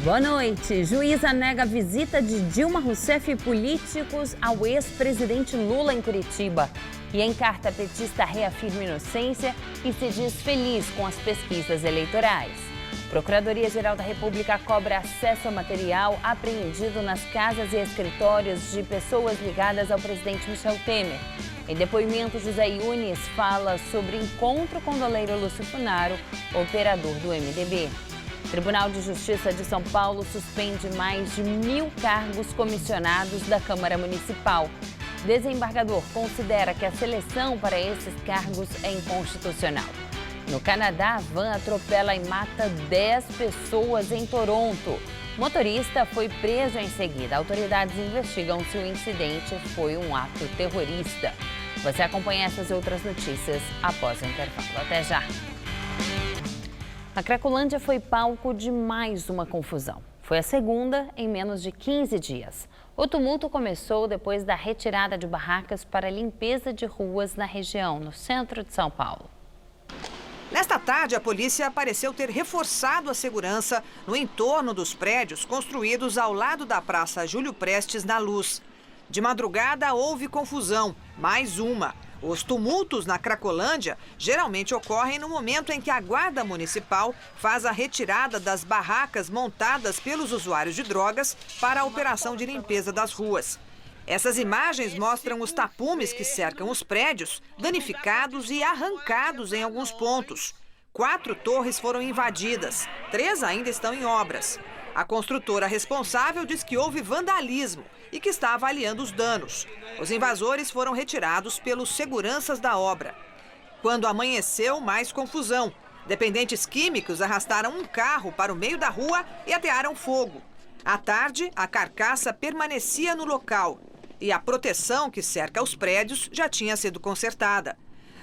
Boa noite. Juíza nega visita de Dilma Rousseff e políticos ao ex-presidente Lula em Curitiba. E em carta, a petista reafirma inocência e se diz feliz com as pesquisas eleitorais. Procuradoria-Geral da República cobra acesso a material apreendido nas casas e escritórios de pessoas ligadas ao presidente Michel Temer. Em depoimento, José Yunes fala sobre encontro com o doleiro Lúcio Funaro, operador do MDB. Tribunal de Justiça de São Paulo suspende mais de 1.000 cargos comissionados da Câmara Municipal. Desembargador considera que a seleção para esses cargos é inconstitucional. No Canadá, a van atropela e mata 10 pessoas em Toronto. O motorista foi preso em seguida. Autoridades investigam se o incidente foi um ato terrorista. Você acompanha essas e outras notícias após o intervalo. Até já! A Cracolândia foi palco de mais uma confusão. Foi a segunda em menos de 15 dias. O tumulto começou depois da retirada de barracas para limpeza de ruas na região, no centro de São Paulo. Nesta tarde, a polícia pareceu ter reforçado a segurança no entorno dos prédios construídos ao lado da Praça Júlio Prestes, na Luz. De madrugada, houve confusão, mais uma. Os tumultos na Cracolândia geralmente ocorrem no momento em que a Guarda Municipal faz a retirada das barracas montadas pelos usuários de drogas para a operação de limpeza das ruas. Essas imagens mostram os tapumes que cercam os prédios, danificados e arrancados em alguns pontos. 4 torres foram invadidas, 3 ainda estão em obras. A construtora responsável diz que houve vandalismo e que está avaliando os danos. Os invasores foram retirados pelos seguranças da obra. Quando amanheceu, mais confusão. Dependentes químicos arrastaram um carro para o meio da rua e atearam fogo. À tarde, a carcaça permanecia no local e a proteção que cerca os prédios já tinha sido consertada.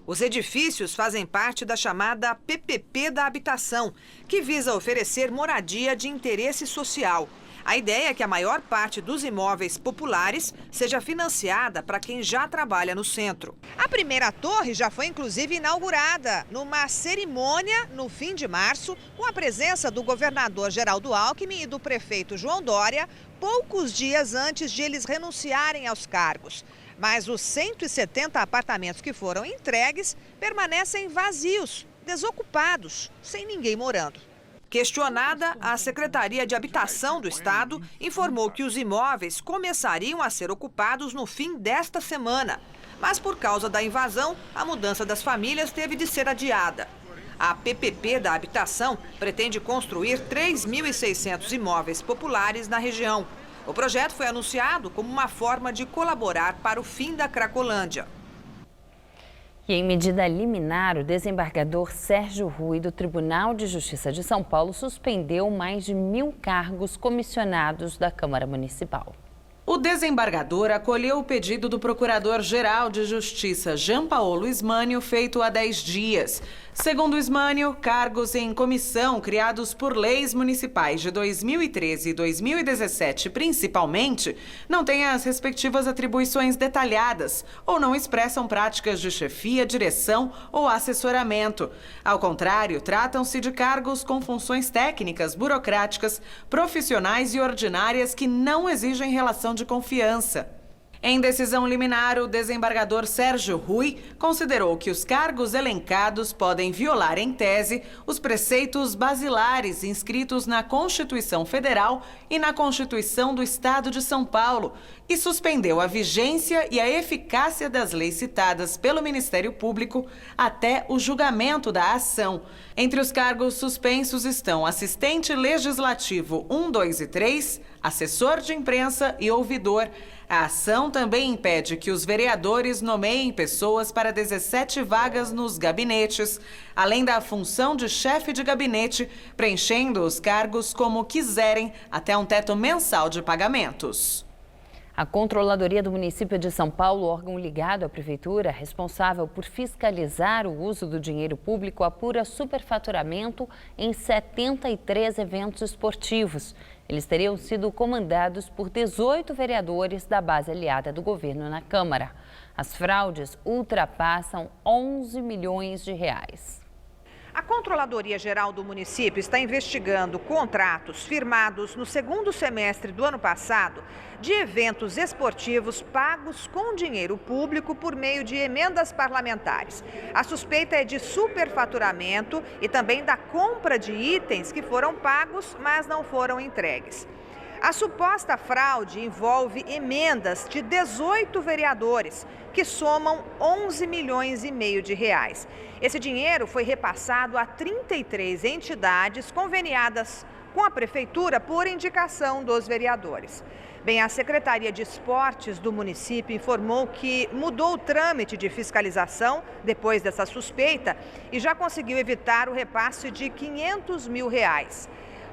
Os edifícios fazem parte da chamada PPP da habitação, que visa oferecer moradia de interesse social. A ideia é que a maior parte dos imóveis populares seja financiada para quem já trabalha no centro. A primeira torre já foi inclusive inaugurada numa cerimônia no fim de março, com a presença do governador Geraldo Alckmin e do prefeito João Dória, poucos dias antes de eles renunciarem aos cargos. Mas os 170 apartamentos que foram entregues permanecem vazios, desocupados, sem ninguém morando. Questionada, a Secretaria de Habitação do Estado informou que os imóveis começariam a ser ocupados no fim desta semana. Mas por causa da invasão, a mudança das famílias teve de ser adiada. A PPP da habitação pretende construir 3.600 imóveis populares na região. O projeto foi anunciado como uma forma de colaborar para o fim da Cracolândia. E em medida liminar, o desembargador Sérgio Rui, do Tribunal de Justiça de São Paulo, suspendeu mais de 1.000 cargos comissionados da Câmara Municipal. O desembargador acolheu o pedido do Procurador-Geral de Justiça, Jean Paulo Ismânio, feito há 10 dias. Segundo Ismânio, cargos em comissão criados por leis municipais de 2013 e 2017, principalmente, não têm as respectivas atribuições detalhadas ou não expressam práticas de chefia, direção ou assessoramento. Ao contrário, tratam-se de cargos com funções técnicas, burocráticas, profissionais e ordinárias que não exigem relação de confiança. Em decisão liminar, o desembargador Sérgio Rui considerou que os cargos elencados podem violar, em tese, os preceitos basilares inscritos na Constituição Federal e na Constituição do Estado de São Paulo e suspendeu a vigência e a eficácia das leis citadas pelo Ministério Público até o julgamento da ação. Entre os cargos suspensos estão assistente legislativo 1, 2 e 3, assessor de imprensa e ouvidor. A ação também impede que os vereadores nomeiem pessoas para 17 vagas nos gabinetes, além da função de chefe de gabinete, preenchendo os cargos como quiserem até um teto mensal de pagamentos. A Controladoria do Município de São Paulo, órgão ligado à Prefeitura, responsável por fiscalizar o uso do dinheiro público, apura superfaturamento em 73 eventos esportivos. Eles teriam sido comandados por 18 vereadores da base aliada do governo na Câmara. As fraudes ultrapassam 11 milhões de reais. A Controladoria Geral do município está investigando contratos firmados no segundo semestre do ano passado de eventos esportivos pagos com dinheiro público por meio de emendas parlamentares. A suspeita é de superfaturamento e também da compra de itens que foram pagos, mas não foram entregues. A suposta fraude envolve emendas de 18 vereadores, que somam 11 milhões e meio de reais. Esse dinheiro foi repassado a 33 entidades conveniadas com a prefeitura por indicação dos vereadores. Bem, a Secretaria de Esportes do município informou que mudou o trâmite de fiscalização depois dessa suspeita e já conseguiu evitar o repasse de 500 mil reais.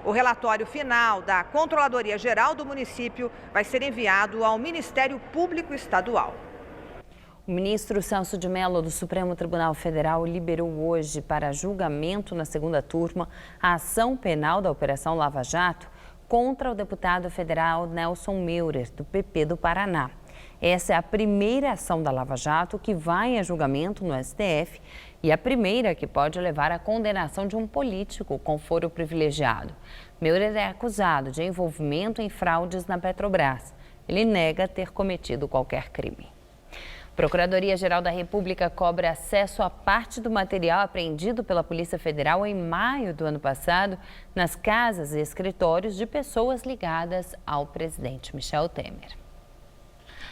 O relatório final da Controladoria Geral do município vai ser enviado ao Ministério Público Estadual. O ministro Celso de Mello, do Supremo Tribunal Federal, liberou hoje para julgamento na segunda turma a ação penal da Operação Lava Jato contra o deputado federal Nelson Meurer, do PP do Paraná. Essa é a primeira ação da Lava Jato que vai a julgamento no STF e a primeira que pode levar à condenação de um político com foro privilegiado. Meurer é acusado de envolvimento em fraudes na Petrobras. Ele nega ter cometido qualquer crime. A Procuradoria-Geral da República cobra acesso a parte do material apreendido pela Polícia Federal em maio do ano passado nas casas e escritórios de pessoas ligadas ao presidente Michel Temer.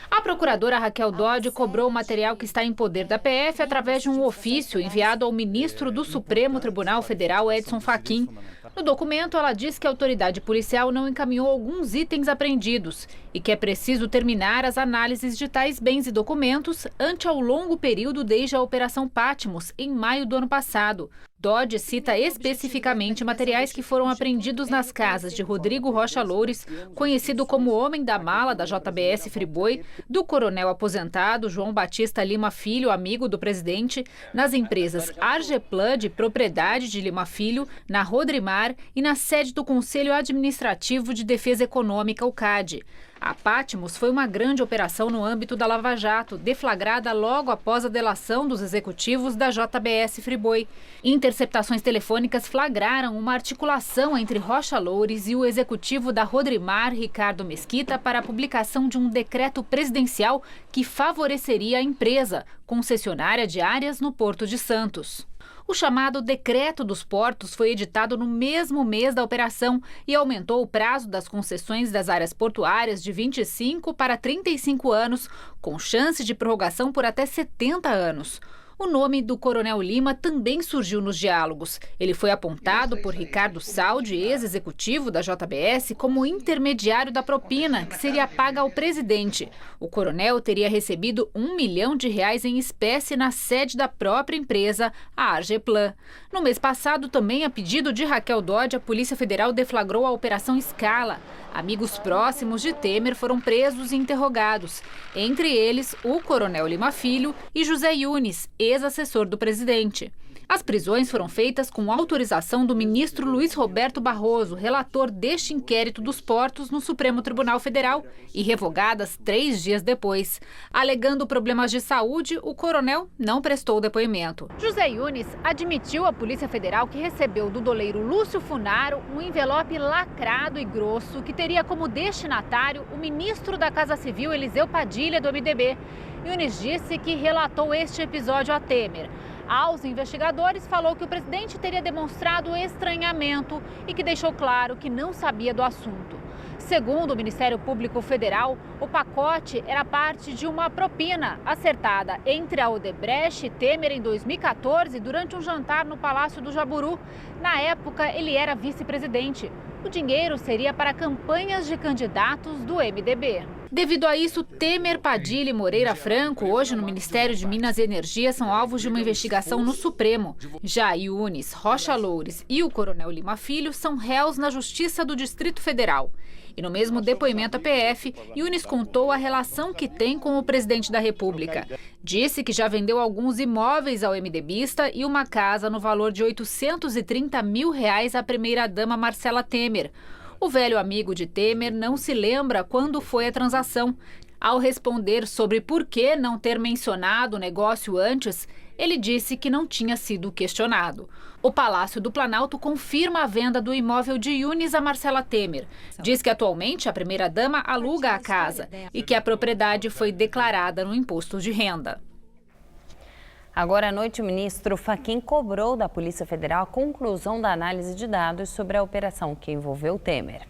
A procuradora Raquel Dodge cobrou o material que está em poder da PF através de um ofício enviado ao ministro do Supremo Tribunal Federal, Edson Fachin. No documento, ela diz que a autoridade policial não encaminhou alguns itens apreendidos e que é preciso terminar as análises de tais bens e documentos ante ao longo período desde a Operação Patmos, em maio do ano passado. Dodge cita especificamente materiais que foram apreendidos nas casas de Rodrigo Rocha Loures, conhecido como Homem da Mala da JBS Friboi, do coronel aposentado João Batista Lima Filho, amigo do presidente, nas empresas Argeplan, de propriedade de Lima Filho, na Rodrimar e na sede do Conselho Administrativo de Defesa Econômica, o CAD. A Patmos foi uma grande operação no âmbito da Lava Jato, deflagrada logo após a delação dos executivos da JBS Friboi. Interceptações telefônicas flagraram uma articulação entre Rocha Loures e o executivo da Rodrimar, Ricardo Mesquita, para a publicação de um decreto presidencial que favoreceria a empresa, concessionária de áreas no Porto de Santos. O chamado Decreto dos Portos foi editado no mesmo mês da operação e aumentou o prazo das concessões das áreas portuárias de 25 para 35 anos, com chance de prorrogação por até 70 anos. O nome do Coronel Lima também surgiu nos diálogos. Ele foi apontado por Ricardo Saldi, ex-executivo da JBS, como intermediário da propina, que seria paga ao presidente. O coronel teria recebido R$1 milhão em espécie na sede da própria empresa, a Argeplan. No mês passado, também a pedido de Raquel Dodge, a Polícia Federal deflagrou a Operação Scala. Amigos próximos de Temer foram presos e interrogados. Entre eles, o Coronel Lima Filho e José Yunes, ex-assessor do presidente. As prisões foram feitas com autorização do ministro Luiz Roberto Barroso, relator deste inquérito dos portos no Supremo Tribunal Federal, e revogadas 3 dias depois. Alegando problemas de saúde, o coronel não prestou depoimento. José Yunes admitiu à Polícia Federal que recebeu do doleiro Lúcio Funaro um envelope lacrado e grosso que teria como destinatário o ministro da Casa Civil, Eliseu Padilha, do MDB. Yunes disse que relatou este episódio a Temer. Aos investigadores, falou que o presidente teria demonstrado estranhamento e que deixou claro que não sabia do assunto. Segundo o Ministério Público Federal, o pacote era parte de uma propina acertada entre a Odebrecht e Temer em 2014 durante um jantar no Palácio do Jaburu. Na época, ele era vice-presidente. O dinheiro seria para campanhas de candidatos do MDB. Devido a isso, Temer, Padilha e Moreira Franco, hoje no Ministério de Minas e Energia, são alvos de uma investigação no Supremo. Já Yunes, Rocha Loures e o Coronel Lima Filho são réus na Justiça do Distrito Federal. E no mesmo depoimento à PF, Yunes contou a relação que tem com o presidente da República. Disse que já vendeu alguns imóveis ao MDBista e uma casa no valor de R$830 mil à primeira-dama Marcela Temer. O velho amigo de Temer não se lembra quando foi a transação. Ao responder sobre por que não ter mencionado o negócio antes, ele disse que não tinha sido questionado. O Palácio do Planalto confirma a venda do imóvel de Yunes a Marcela Temer. Diz que atualmente a primeira-dama aluga a casa e que a propriedade foi declarada no imposto de renda. Agora à noite, o ministro Fachin cobrou da Polícia Federal a conclusão da análise de dados sobre a operação que envolveu Temer.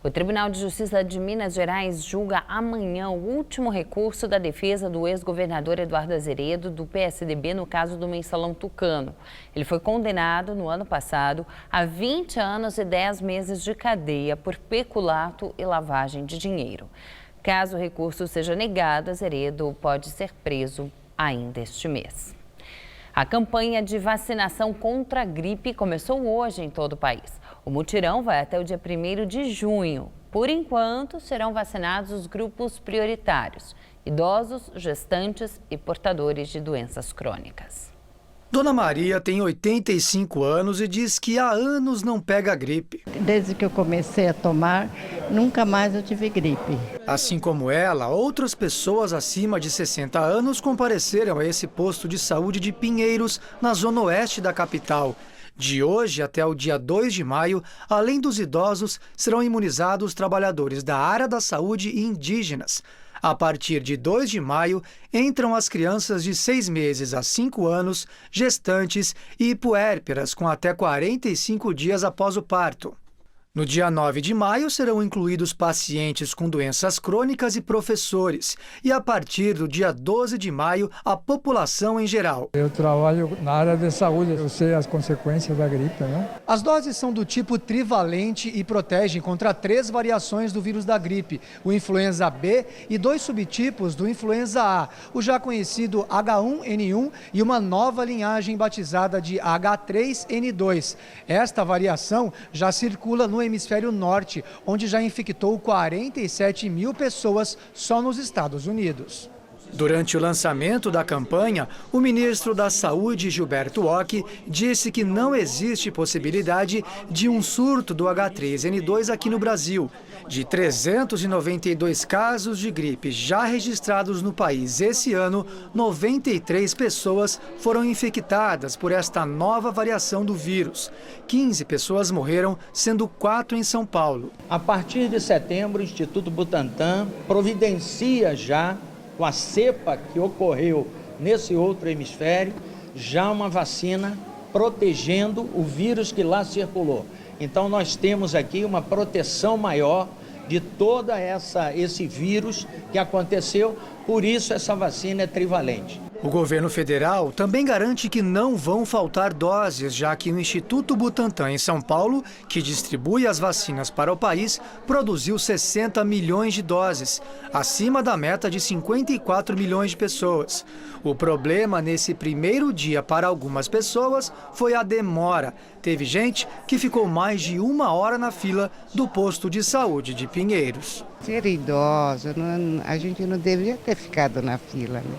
O Tribunal de Justiça de Minas Gerais julga amanhã o último recurso da defesa do ex-governador Eduardo Azeredo, do PSDB, no caso do Mensalão Tucano. Ele foi condenado no ano passado a 20 anos e 10 meses de cadeia por peculato e lavagem de dinheiro. Caso o recurso seja negado, Azeredo pode ser preso ainda este mês. A campanha de vacinação contra a gripe começou hoje em todo o país. O mutirão vai até o dia 1º de junho. Por enquanto, serão vacinados os grupos prioritários: idosos, gestantes e portadores de doenças crônicas. Dona Maria tem 85 anos e diz que há anos não pega gripe. Desde que eu comecei a tomar, nunca mais eu tive gripe. Assim como ela, outras pessoas acima de 60 anos compareceram a esse posto de saúde de Pinheiros, na zona oeste da capital. De hoje até o dia 2 de maio, além dos idosos, serão imunizados trabalhadores da área da saúde e indígenas. A partir de 2 de maio, entram as crianças de 6 meses a 5 anos, gestantes e puérperas com até 45 dias após o parto. No dia 9 de maio, serão incluídos pacientes com doenças crônicas e professores. E a partir do dia 12 de maio, a população em geral. Eu trabalho na área de saúde, eu sei as consequências da gripe, né? As doses são do tipo trivalente e protegem contra 3 variações do vírus da gripe, o influenza B e 2 subtipos do influenza A, o já conhecido H1N1 e uma nova linhagem batizada de H3N2. Esta variação já circula no hemisfério norte, onde já infectou 47 mil pessoas só nos Estados Unidos. Durante o lançamento da campanha, o ministro da Saúde, Gilberto Ock, disse que não existe possibilidade de um surto do H3N2 aqui no Brasil. De 392 casos de gripe já registrados no país esse ano, 93 pessoas foram infectadas por esta nova variação do vírus. 15 pessoas morreram, sendo 4 em São Paulo. A partir de setembro, o Instituto Butantan providencia já, com a cepa que ocorreu nesse outro hemisfério, já uma vacina protegendo o vírus que lá circulou. Então nós temos aqui uma proteção maior de toda esse vírus que aconteceu, por isso essa vacina é trivalente. O governo federal também garante que não vão faltar doses, já que o Instituto Butantan em São Paulo, que distribui as vacinas para o país, produziu 60 milhões de doses, acima da meta de 54 milhões de pessoas. O problema nesse primeiro dia para algumas pessoas foi a demora. Teve gente que ficou mais de 1 hora na fila do posto de saúde de Pinheiros. Ser idoso, a gente não deveria ter ficado na fila, né?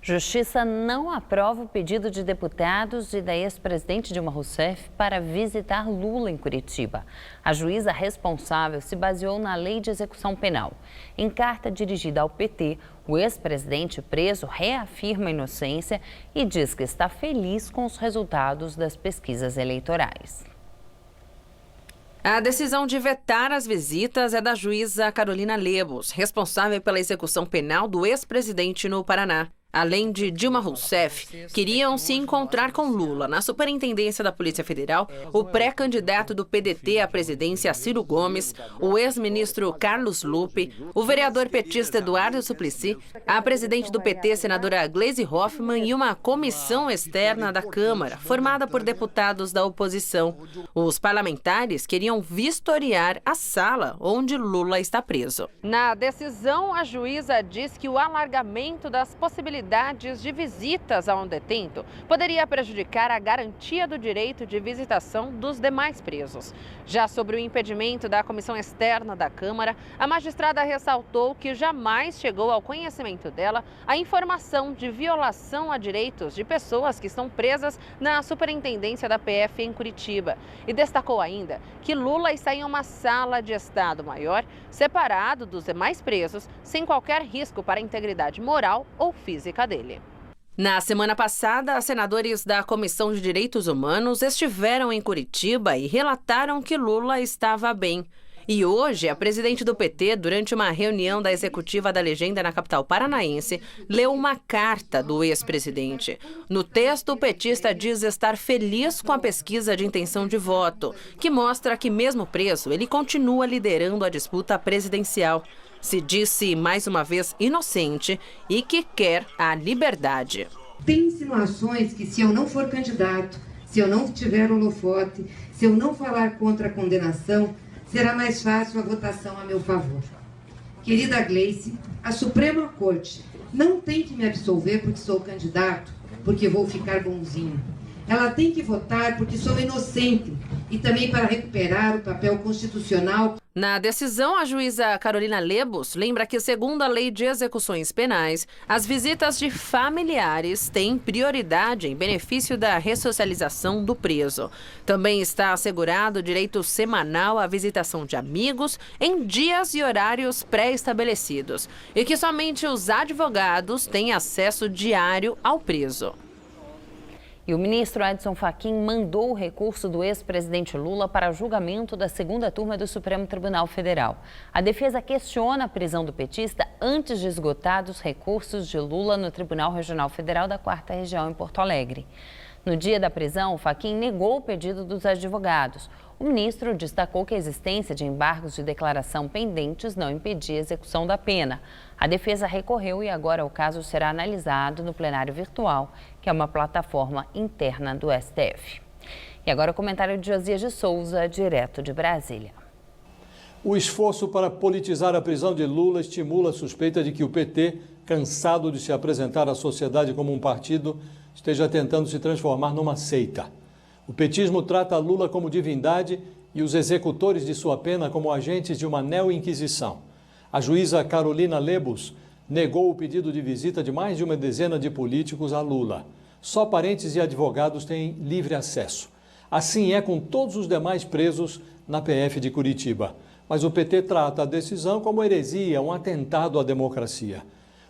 Justiça não aprova o pedido de deputados e da ex-presidente Dilma Rousseff para visitar Lula em Curitiba. A juíza responsável se baseou na Lei de Execução Penal. Em carta dirigida ao PT, o ex-presidente preso reafirma a inocência e diz que está feliz com os resultados das pesquisas eleitorais. A decisão de vetar as visitas é da juíza Carolina Lebos, responsável pela execução penal do ex-presidente no Paraná. Além de Dilma Rousseff, queriam se encontrar com Lula na Superintendência da Polícia Federal, o pré-candidato do PDT à presidência Ciro Gomes, o ex-ministro Carlos Lupe, o vereador petista Eduardo Suplicy, a presidente do PT, senadora Gleisi Hoffmann, e uma comissão externa da Câmara, formada por deputados da oposição. Os parlamentares queriam vistoriar a sala onde Lula está preso. Na decisão, a juíza diz que o alargamento das possibilidades de visitas a um detento poderia prejudicar a garantia do direito de visitação dos demais presos. Já sobre o impedimento da comissão externa da Câmara, a magistrada ressaltou que jamais chegou ao conhecimento dela a informação de violação a direitos de pessoas que estão presas na Superintendência da PF em Curitiba. E destacou ainda que Lula está em uma sala de Estado Maior, separado dos demais presos, sem qualquer risco para a integridade moral ou física dele. Na semana passada, senadores da Comissão de Direitos Humanos estiveram em Curitiba e relataram que Lula estava bem. E hoje, a presidente do PT, durante uma reunião da executiva da legenda na capital paranaense, leu uma carta do ex-presidente. No texto, o petista diz estar feliz com a pesquisa de intenção de voto, que mostra que, mesmo preso, ele continua liderando a disputa presidencial. Se disse, mais uma vez, inocente e que quer a liberdade. Tem insinuações que, se eu não for candidato, se eu não tiver holofote, se eu não falar contra a condenação, será mais fácil a votação a meu favor. Querida Gleice, a Suprema Corte não tem que me absolver porque sou candidato, porque vou ficar bonzinho. Ela tem que votar porque sou inocente e também para recuperar o papel constitucional. Na decisão, a juíza Carolina Lebos lembra que, segundo a Lei de Execuções Penais, as visitas de familiares têm prioridade em benefício da ressocialização do preso. Também está assegurado o direito semanal à visitação de amigos em dias e horários pré-estabelecidos e que somente os advogados têm acesso diário ao preso. E o ministro Edson Fachin mandou o recurso do ex-presidente Lula para julgamento da segunda turma do Supremo Tribunal Federal. A defesa questiona a prisão do petista antes de esgotados recursos de Lula no Tribunal Regional Federal da 4ª Região em Porto Alegre. No dia da prisão, Fachin negou o pedido dos advogados. O ministro destacou que a existência de embargos de declaração pendentes não impedia a execução da pena. A defesa recorreu e agora o caso será analisado no plenário virtual, que é uma plataforma interna do STF. E agora o comentário de Josias de Souza, direto de Brasília. O esforço para politizar a prisão de Lula estimula a suspeita de que o PT, cansado de se apresentar à sociedade como um partido, esteja tentando se transformar numa seita. O petismo trata Lula como divindade e os executores de sua pena como agentes de uma neo-inquisição. A juíza Carolina Lebos negou o pedido de visita de mais de uma dezena de políticos a Lula. Só parentes e advogados têm livre acesso. Assim é com todos os demais presos na PF de Curitiba. Mas o PT trata a decisão como heresia, um atentado à democracia.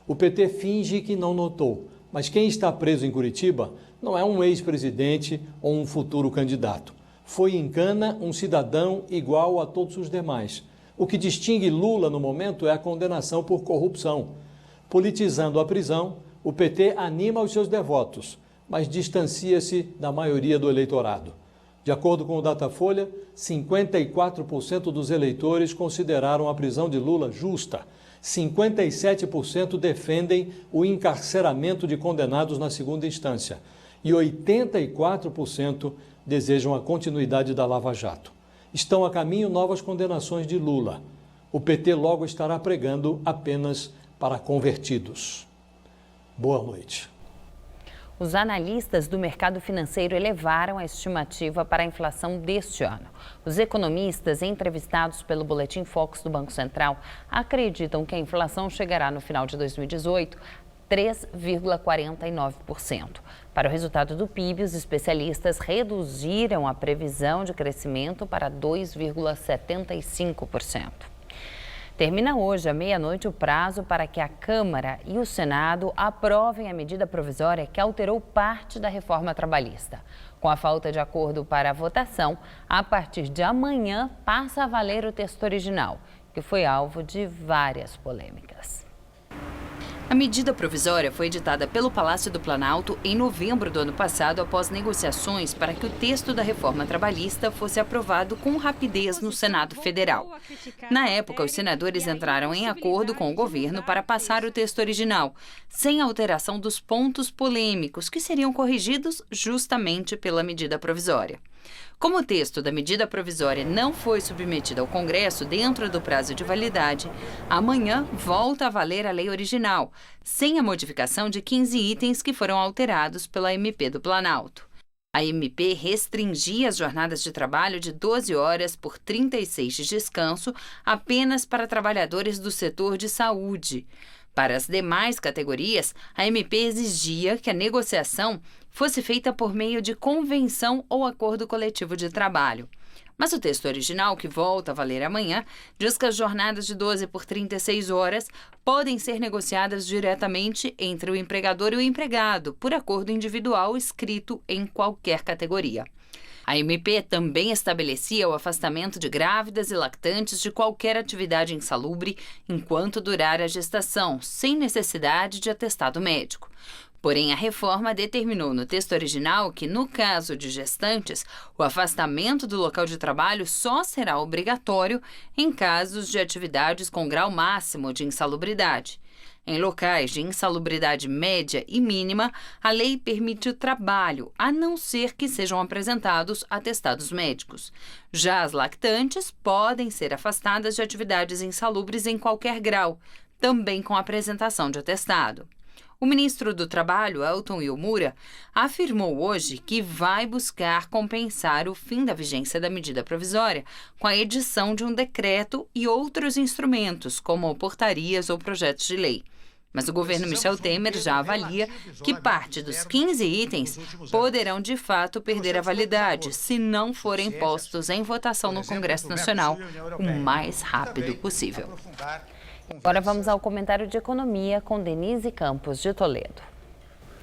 O PT finge que não notou, mas quem está preso em Curitiba não é um ex-presidente ou um futuro candidato. Foi em cana um cidadão igual a todos os demais. O que distingue Lula no momento é a condenação por corrupção. Politizando a prisão, o PT anima os seus devotos, mas distancia-se da maioria do eleitorado. De acordo com o Datafolha, 54% dos eleitores consideraram a prisão de Lula justa. 57% defendem o encarceramento de condenados na segunda instância e 84% desejam a continuidade da Lava Jato. Estão a caminho novas condenações de Lula. O PT logo estará pregando apenas para convertidos. Boa noite. Os analistas do mercado financeiro elevaram a estimativa para a inflação deste ano. Os economistas entrevistados pelo Boletim Focus do Banco Central acreditam que a inflação chegará no final de 2018 3,49%. Para o resultado do PIB, os especialistas reduziram a previsão de crescimento para 2,75%. Termina hoje, à meia-noite, o prazo para que a Câmara e o Senado aprovem a medida provisória que alterou parte da reforma trabalhista. Com a falta de acordo para a votação, a partir de amanhã passa a valer o texto original, que foi alvo de várias polêmicas. A medida provisória foi editada pelo Palácio do Planalto em novembro do ano passado, após negociações para que o texto da reforma trabalhista fosse aprovado com rapidez no Senado Federal. Na época, os senadores entraram em acordo com o governo para passar o texto original, sem alteração dos pontos polêmicos, que seriam corrigidos justamente pela medida provisória. Como o texto da medida provisória não foi submetido ao Congresso dentro do prazo de validade, amanhã volta a valer a lei original, sem a modificação de 15 itens que foram alterados pela MP do Planalto. A MP restringia as jornadas de trabalho de 12 horas por 36 de descanso apenas para trabalhadores do setor de saúde. Para as demais categorias, a MP exigia que a negociação fosse feita por meio de convenção ou acordo coletivo de trabalho. Mas o texto original, que volta a valer amanhã, diz que as jornadas de 12 por 36 horas podem ser negociadas diretamente entre o empregador e o empregado, por acordo individual escrito em qualquer categoria. A MP também estabelecia o afastamento de grávidas e lactantes de qualquer atividade insalubre enquanto durar a gestação, sem necessidade de atestado médico. Porém, a reforma determinou no texto original que, no caso de gestantes, o afastamento do local de trabalho só será obrigatório em casos de atividades com grau máximo de insalubridade. Em locais de insalubridade média e mínima, a lei permite o trabalho, a não ser que sejam apresentados atestados médicos. Já as lactantes podem ser afastadas de atividades insalubres em qualquer grau, também com apresentação de atestado. O ministro do Trabalho, Elton Ilmura, afirmou hoje que vai buscar compensar o fim da vigência da medida provisória com a edição de um decreto e outros instrumentos, como portarias ou projetos de lei. Mas o governo Michel Temer já avalia que parte dos 15 itens poderão, de fato, perder a validade se não forem postos em votação no Congresso Nacional o mais rápido possível. Agora vamos ao comentário de economia com Denise Campos, de Toledo.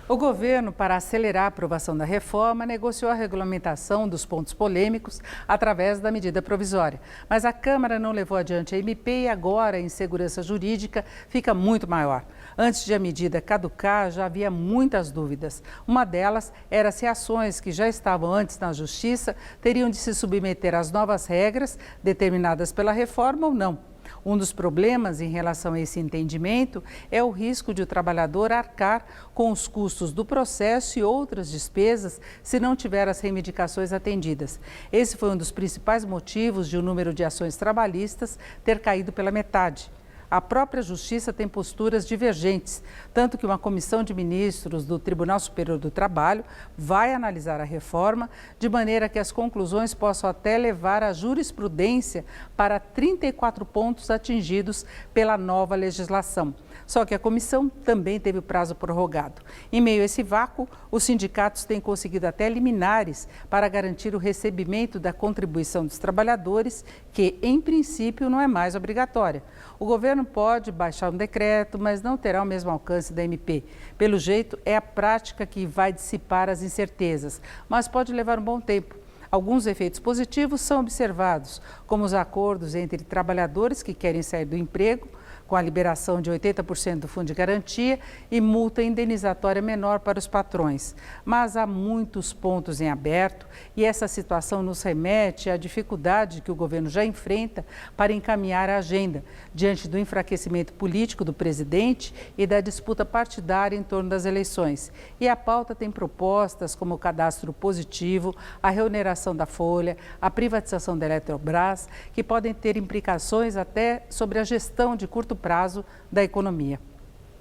O governo, para acelerar a aprovação da reforma, negociou a regulamentação dos pontos polêmicos através da medida provisória. Mas a Câmara não levou adiante a MP e agora a insegurança jurídica fica muito maior. Antes de a medida caducar, já havia muitas dúvidas. Uma delas era se ações que já estavam antes na Justiça teriam de se submeter às novas regras determinadas pela reforma ou não. Um dos problemas em relação a esse entendimento é o risco de o trabalhador arcar com os custos do processo e outras despesas se não tiver as reivindicações atendidas. Esse foi um dos principais motivos de o número de ações trabalhistas ter caído pela metade. A própria Justiça tem posturas divergentes, tanto que uma comissão de ministros do Tribunal Superior do Trabalho vai analisar a reforma, de maneira que as conclusões possam até levar a jurisprudência para 34 pontos atingidos pela nova legislação. Só que a comissão também teve o prazo prorrogado. Em meio a esse vácuo, os sindicatos têm conseguido até liminares para garantir o recebimento da contribuição dos trabalhadores, que, em princípio, não é mais obrigatória. O governo pode baixar um decreto, mas não terá o mesmo alcance da MP. Pelo jeito, é a prática que vai dissipar as incertezas, mas pode levar um bom tempo. Alguns efeitos positivos são observados, como os acordos entre trabalhadores que querem sair do emprego, com a liberação de 80% do fundo de garantia e multa indenizatória menor para os patrões. Mas há muitos pontos em aberto e essa situação nos remete à dificuldade que o governo já enfrenta para encaminhar a agenda, diante do enfraquecimento político do presidente e da disputa partidária em torno das eleições. E a pauta tem propostas como o cadastro positivo, a reoneração da folha, a privatização da Eletrobras, que podem ter implicações até sobre a gestão de curto prazo da economia.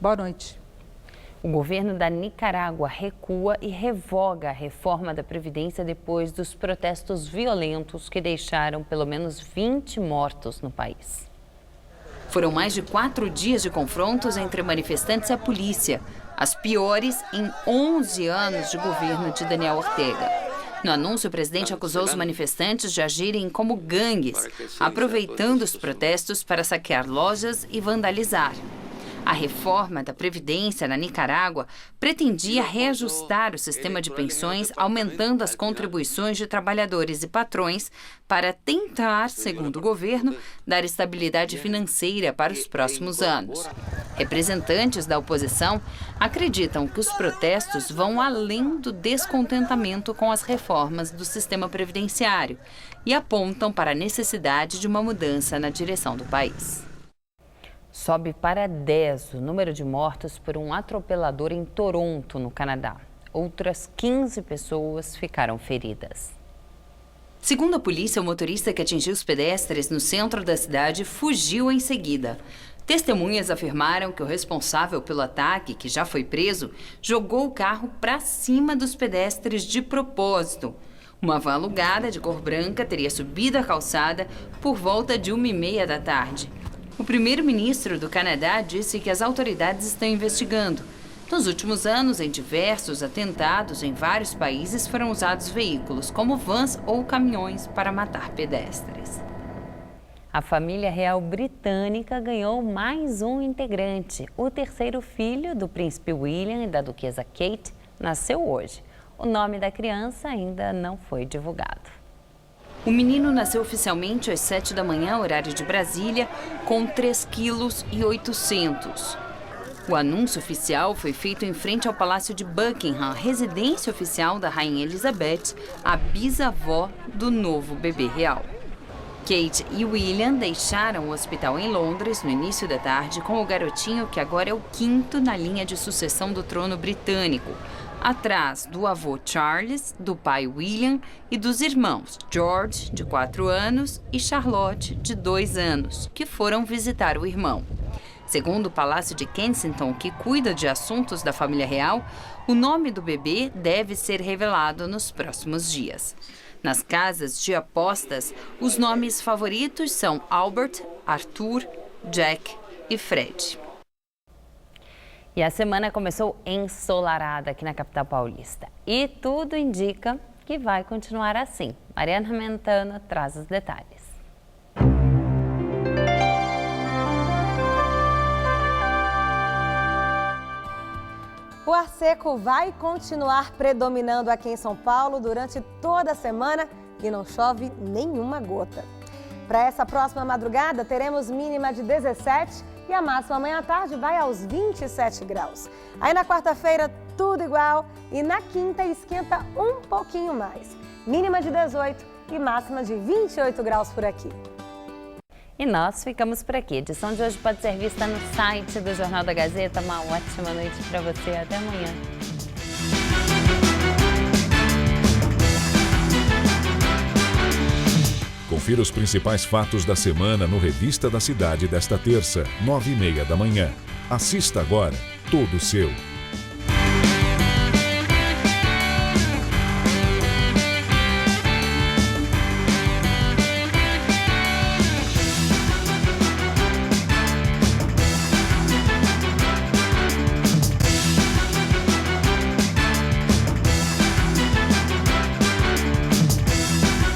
Boa noite. O governo da Nicarágua recua e revoga a reforma da Previdência depois dos protestos violentos que deixaram pelo menos 20 mortos no país. Foram mais de 4 dias de confrontos entre manifestantes e a polícia, as piores em 11 anos de governo de Daniel Ortega. No anúncio, o presidente acusou os manifestantes de agirem como gangues, aproveitando os protestos para saquear lojas e vandalizar. A reforma da Previdência na Nicarágua pretendia reajustar o sistema de pensões, aumentando as contribuições de trabalhadores e patrões para tentar, segundo o governo, dar estabilidade financeira para os próximos anos. Representantes da oposição acreditam que os protestos vão além do descontentamento com as reformas do sistema previdenciário e apontam para a necessidade de uma mudança na direção do país. Sobe para 10 o número de mortos por um atropelador em Toronto, no Canadá. Outras 15 pessoas ficaram feridas. Segundo a polícia, o motorista que atingiu os pedestres no centro da cidade fugiu em seguida. Testemunhas afirmaram que o responsável pelo ataque, que já foi preso, jogou o carro para cima dos pedestres de propósito. Uma van alugada de cor branca teria subido a calçada por volta de 1h30 da tarde. O primeiro-ministro do Canadá disse que as autoridades estão investigando. Nos últimos anos, em diversos atentados em vários países, foram usados veículos como vans ou caminhões para matar pedestres. A família real britânica ganhou mais um integrante. O terceiro filho do príncipe William e da duquesa Kate nasceu hoje. O nome da criança ainda não foi divulgado. O menino nasceu oficialmente às 7 da manhã, horário de Brasília, com 3,8 kg. O anúncio oficial foi feito em frente ao Palácio de Buckingham, residência oficial da Rainha Elizabeth, a bisavó do novo bebê real. Kate e William deixaram o hospital em Londres no início da tarde com o garotinho que agora é o quinto na linha de sucessão do trono britânico, atrás do avô Charles, do pai William e dos irmãos George, de 4 anos, e Charlotte, de 2 anos, que foram visitar o irmão. Segundo o Palácio de Kensington, que cuida de assuntos da família real, o nome do bebê deve ser revelado nos próximos dias. Nas casas de apostas, os nomes favoritos são Albert, Arthur, Jack e Fred. E a semana começou ensolarada aqui na capital paulista. E tudo indica que vai continuar assim. Mariana Mentana traz os detalhes. O ar seco vai continuar predominando aqui em São Paulo durante toda a semana e não chove nenhuma gota. Para essa próxima madrugada, teremos mínima de 17 e a máxima amanhã à tarde vai aos 27 graus. Aí na quarta-feira, tudo igual e na quinta esquenta um pouquinho mais. Mínima de 18 e máxima de 28 graus por aqui. E nós ficamos por aqui. A edição de hoje pode ser vista no site do Jornal da Gazeta. Uma ótima noite para você. Até amanhã. Confira os principais fatos da semana no Revista da Cidade desta terça, 9h30 da manhã. Assista agora, todo seu.